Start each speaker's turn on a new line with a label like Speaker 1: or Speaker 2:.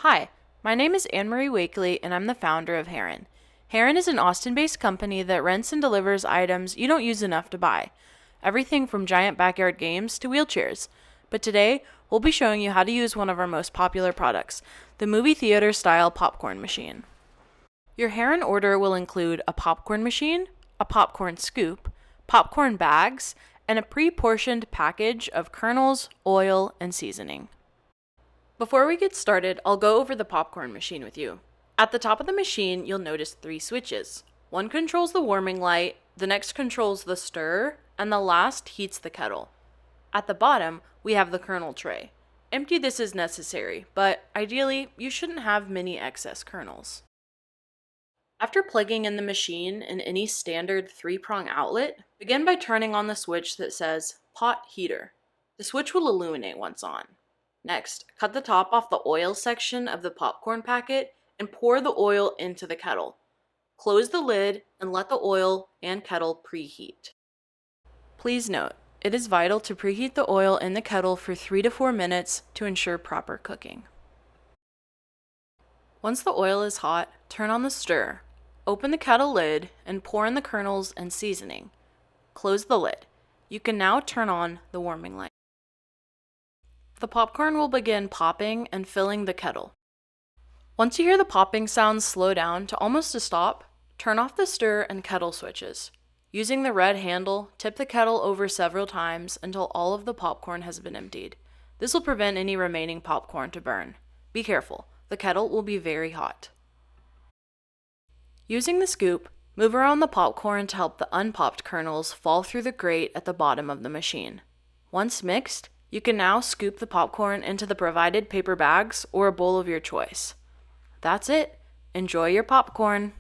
Speaker 1: Hi, my name is Anne-Marie Wakely and I'm the founder of Heron. Heron is an Austin-based company that rents and delivers items you don't use enough to buy. Everything from giant backyard games to wheelchairs. But today, we'll be showing you how to use one of our most popular products, the movie theater style popcorn machine. Your Heron order will include a popcorn machine, a popcorn scoop, popcorn bags, and a pre-portioned package of kernels, oil, and seasoning. Before we get started, I'll go over the popcorn machine with you. At the top of the machine, you'll notice 3 switches. One controls the warming light, the next controls the stir, and the last heats the kettle. At the bottom, we have the kernel tray. Empty this as necessary, but ideally, you shouldn't have many excess kernels. After plugging in the machine in any standard 3-prong outlet, begin by turning on the switch that says Pot Heater. The switch will illuminate once on. Next, cut the top off the oil section of the popcorn packet and pour the oil into the kettle. Close the lid and let the oil and kettle preheat. Please note, it is vital to preheat the oil in the kettle for 3 to 4 minutes to ensure proper cooking. Once the oil is hot, turn on the stir. Open the kettle lid and pour in the kernels and seasoning. Close the lid. You can now turn on the warming light. The popcorn will begin popping and filling the kettle. Once you hear the popping sounds slow down to almost a stop, turn off the stir and kettle switches. Using the red handle, tip the kettle over several times until all of the popcorn has been emptied. This will prevent any remaining popcorn to burn. Be careful, the kettle will be very hot. Using the scoop, move around the popcorn to help the unpopped kernels fall through the grate at the bottom of the machine. Once mixed, you can now scoop the popcorn into the provided paper bags or a bowl of your choice. That's it. Enjoy your popcorn.